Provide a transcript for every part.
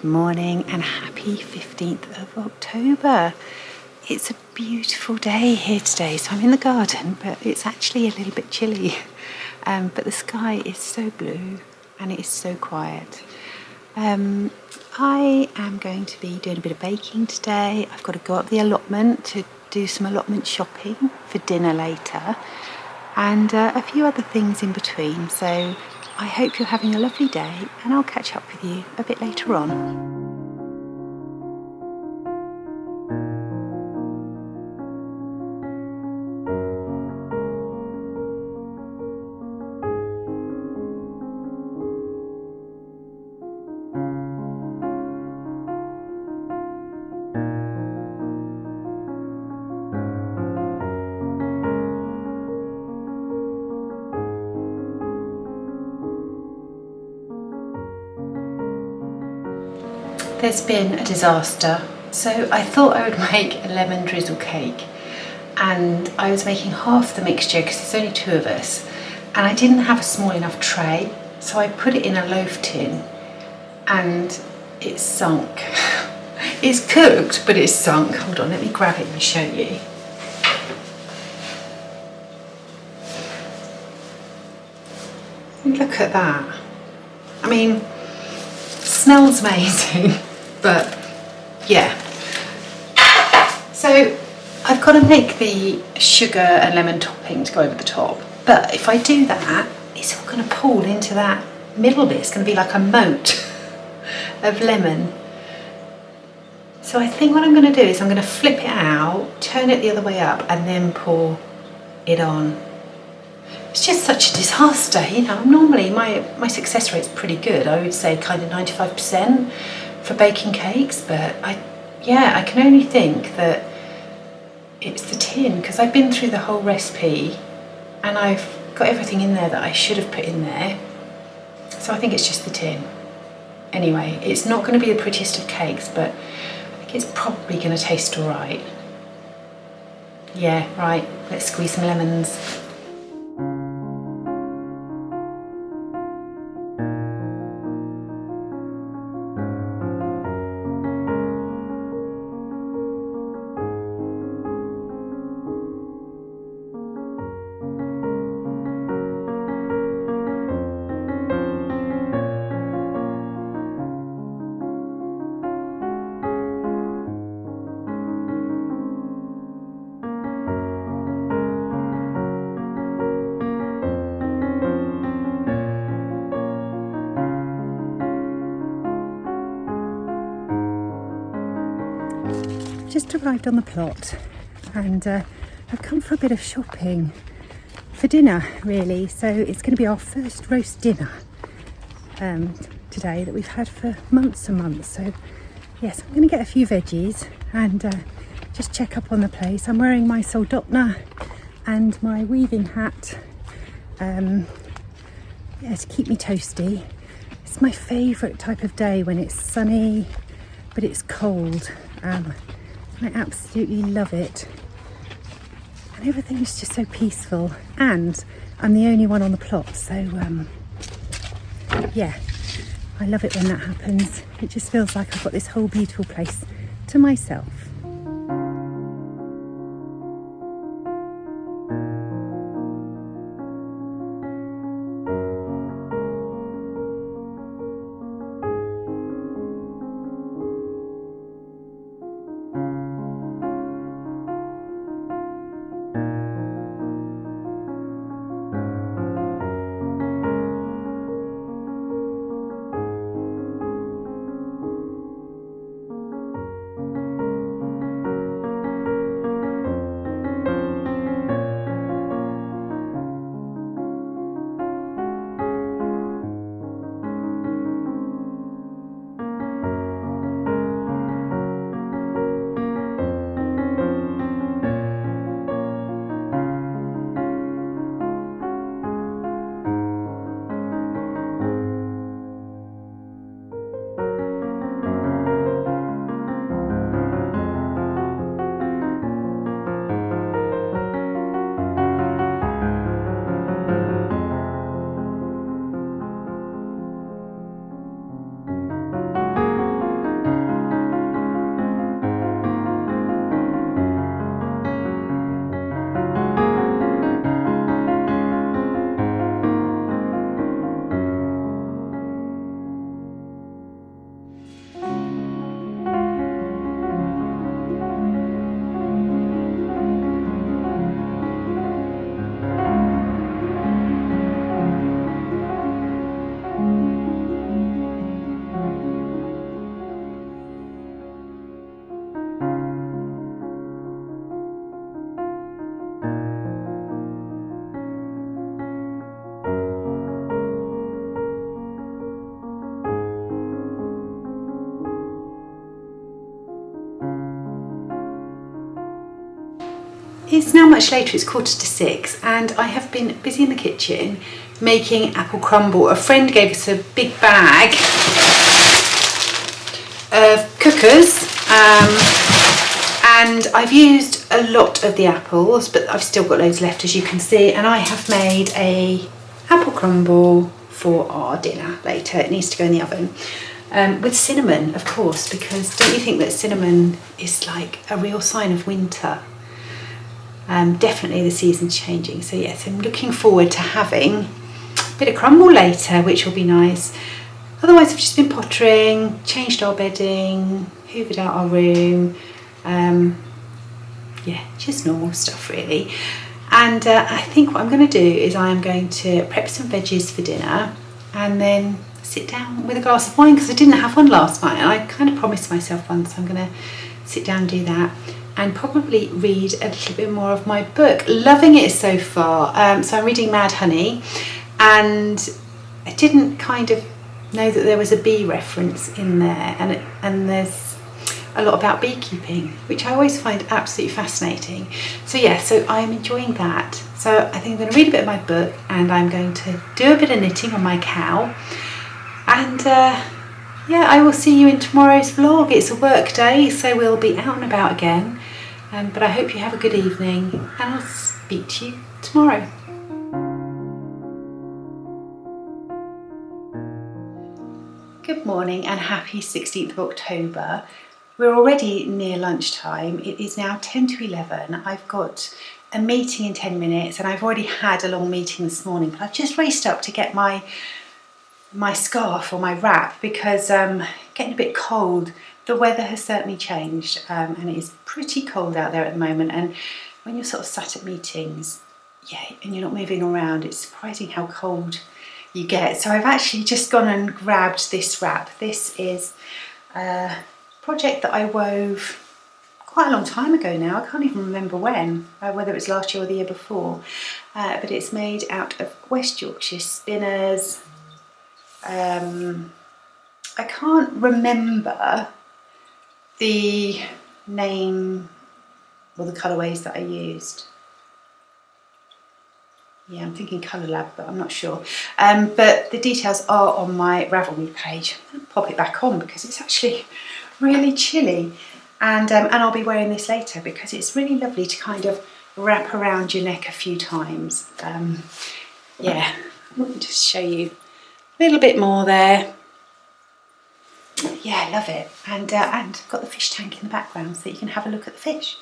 Good morning and happy 15th of October. It's a beautiful day here today, so I'm in the garden, but it's actually a little bit chilly. But the sky is so blue and it is so quiet. I am going to be doing a bit of baking today. I've got to go up the allotment to do some allotment shopping for dinner later, and a few other things in between. So I hope you're having a lovely day, and I'll catch up with you a bit later on. There's been a disaster, so I thought I would make a lemon drizzle cake, and I was making half the mixture because there's only two of us, and I didn't have a small enough tray, so I put it in a loaf tin and it sunk. It's cooked, but it's sunk. Hold on, let me grab it and show you. Look at that. I mean, smells amazing. But yeah, so I've got to make the sugar and lemon topping to go over the top, but if I do that, it's all going to pool into that middle bit. It's going to be like a moat of lemon. So I think what I'm going to do is I'm going to flip it out, turn it the other way up, and then pour it on. It's just such a disaster, you know. Normally my success rate's pretty good. I would say kind of 95% for baking cakes, but I can only think that it's the tin, because I've been through the whole recipe and I've got everything in there that I should have put in there. So I think it's just the tin. Anyway, it's not going to be the prettiest of cakes, but I think it's probably going to taste all right. Yeah, right, let's squeeze some lemons. Just arrived on the plot, and I've come for a bit of shopping for dinner, really. So it's going to be our first roast dinner today that we've had for months and months. So yes, I'm going to get a few veggies and just check up on the place. I'm wearing my soldotna and my weaving hat to keep me toasty. It's my favourite type of day when it's sunny but it's cold. I absolutely love it, and everything is just so peaceful, and I'm the only one on the plot, so yeah, I love it when that happens. It just feels like I've got this whole beautiful place to myself. It's now much later, it's 5:45, and I have been busy in the kitchen making apple crumble. A friend gave us a big bag of cookers, and I've used a lot of the apples, but I've still got loads left, as you can see, and I have made a apple crumble for our dinner later. It needs to go in the oven. With cinnamon, of course, because don't you think that cinnamon is like a real sign of winter? Definitely the season's changing. So yes, I'm looking forward to having a bit of crumble later, which will be nice. Otherwise, I've just been pottering, changed our bedding, hoovered out our room. Yeah, just normal stuff really. And I think what I'm going to do is I am going to prep some veggies for dinner and then sit down with a glass of wine, because I didn't have one last night and I kind of promised myself one, so I'm going to sit down and do that and probably read a little bit more of my book. Loving it so far. So I'm reading Mad Honey, and I didn't kind of know that there was a bee reference in there, and there's a lot about beekeeping, which I always find absolutely fascinating. So yeah, so I'm enjoying that. So I think I'm going to read a bit of my book, and I'm going to do a bit of knitting on my cow, and yeah, I will see you in tomorrow's vlog. It's a work day, so we'll be out and about again, but I hope you have a good evening, and I'll speak to you tomorrow. Good morning and happy 16th of October. We're already near lunchtime. It is now 10 to 11. I've got a meeting in 10 minutes, and I've already had a long meeting this morning, but I've just raced up to get my scarf or my wrap, because getting a bit cold. The weather has certainly changed, and it is pretty cold out there at the moment, and when you're sort of sat at meetings, yeah, and you're not moving around, it's surprising how cold you get. So I've actually just gone and grabbed this wrap. This is a project that I wove quite a long time ago now. I can't even remember when, whether it was last year or the year before, but it's made out of West Yorkshire spinners. I can't remember the name or the colourways that I used. Yeah, I'm thinking Colour Lab, but I'm not sure. But the details are on my Ravelry page. I'll pop it back on because it's actually really chilly, and I'll be wearing this later because it's really lovely to kind of wrap around your neck a few times. Yeah, let me just show you a little bit more there. Yeah, I love it. And I've got the fish tank in the background so that you can have a look at the fish.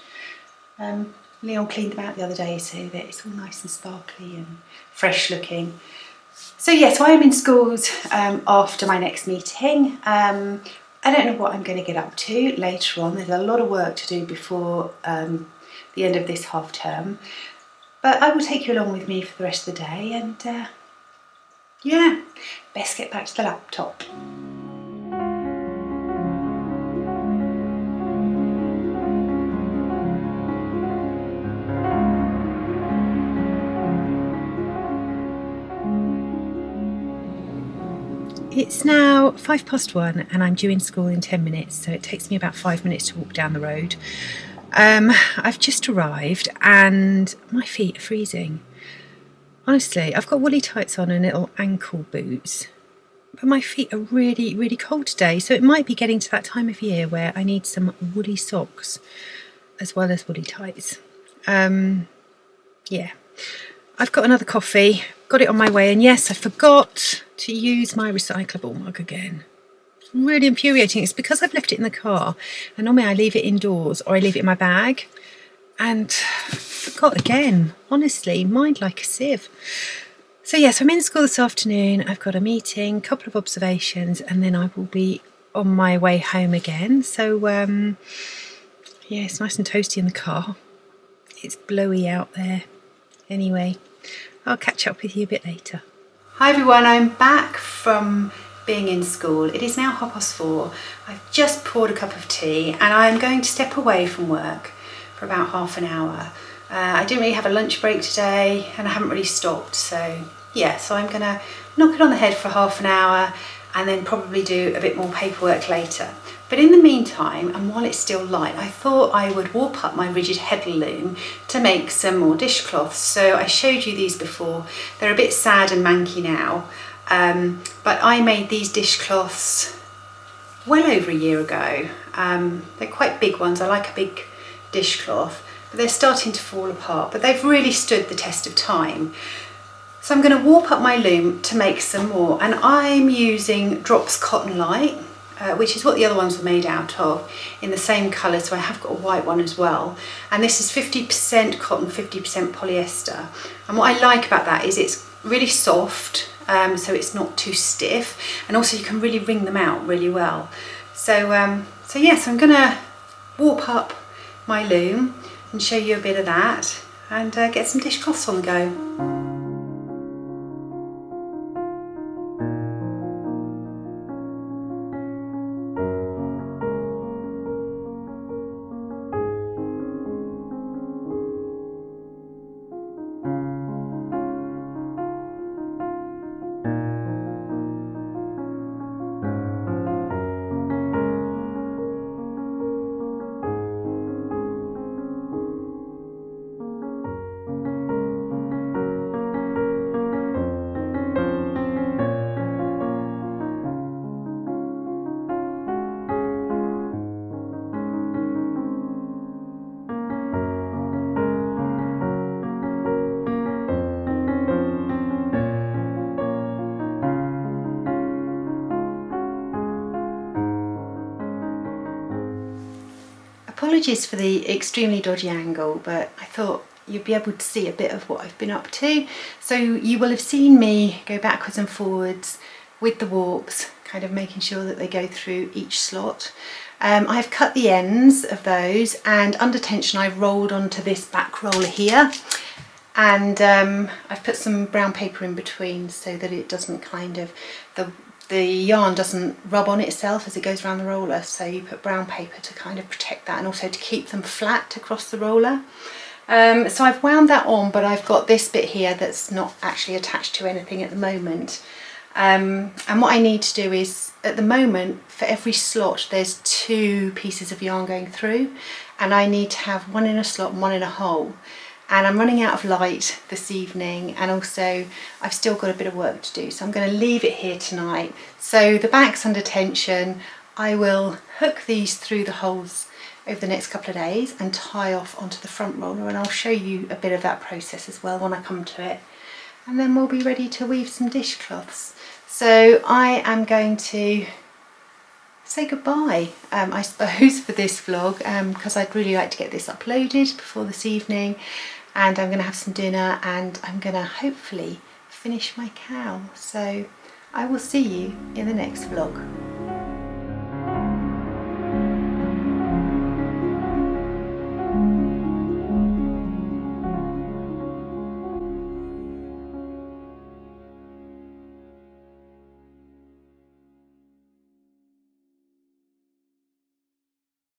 Leon cleaned them out the other day so that it's all nice and sparkly and fresh looking. So yes, I am in schools after my next meeting. I don't know what I'm going to get up to later on. There's a lot of work to do before the end of this half term. But I will take you along with me for the rest of the day, and yeah, best get back to the laptop. It's now 1:05 and I'm due in school in 10 minutes, so it takes me about 5 minutes to walk down the road. I've just arrived and my feet are freezing. Honestly, I've got woolly tights on and little ankle boots, but my feet are really, really cold today, so it might be getting to that time of year where I need some woolly socks as well as woolly tights. Yeah, I've got another coffee, got it on my way, and yes, I forgot to use my recyclable mug again. It's really infuriating. It's because I've left it in the car, and normally I leave it indoors or I leave it in my bag, and I forgot again. Honestly, mind like a sieve. So yes, I'm in school this afternoon. I've got a meeting, a couple of observations, and then I will be on my way home again. So yeah, it's nice and toasty in the car. It's blowy out there. Anyway, I'll catch up with you a bit later. Hi everyone, I'm back from being in school. It is now 4:30. I've just poured a cup of tea and I'm going to step away from work for about half an hour. I didn't really have a lunch break today and I haven't really stopped, so yeah, so I'm gonna knock it on the head for half an hour and then probably do a bit more paperwork later. But in the meantime, and while it's still light, I thought I would warp up my rigid head loom to make some more dishcloths. So I showed you these before. They're a bit sad and manky now, but I made these dishcloths well over a year ago. They're quite big ones. I like a big dishcloth, but they're starting to fall apart, but they've really stood the test of time. So I'm going to warp up my loom to make some more, and I'm using Drops Cotton Light, which is what the other ones were made out of, in the same colour, so I have got a white one as well. And this is 50% cotton, 50% polyester. And what I like about that is it's really soft, so it's not too stiff, and also you can really wring them out really well. So yes, I'm going to warp up my loom and show you a bit of that, and get some dishcloths on the go. Apologies for the extremely dodgy angle, but I thought you'd be able to see a bit of what I've been up to. So you will have seen me go backwards and forwards with the warps, kind of making sure that they go through each slot. I've cut the ends of those, and under tension I've rolled onto this back roller here, and I've put some brown paper in between so that it doesn't kind of, the yarn doesn't rub on itself as it goes around the roller, so you put brown paper to kind of protect that and also to keep them flat across the roller. So I've wound that on, but I've got this bit here that's not actually attached to anything at the moment. And what I need to do is, at the moment, for every slot there's 2 pieces of yarn going through, and I need to have one in a slot and one in a hole. And I'm running out of light this evening, and also I've still got a bit of work to do, so I'm going to leave it here tonight. So the back's under tension. I will hook these through the holes over the next couple of days and tie off onto the front roller, and I'll show you a bit of that process as well when I come to it. And then we'll be ready to weave some dishcloths. So I am going to say goodbye, I suppose, for this vlog, because I'd really like to get this uploaded before this evening, and I'm going to have some dinner, and I'm going to hopefully finish my cowl. So I will see you in the next vlog.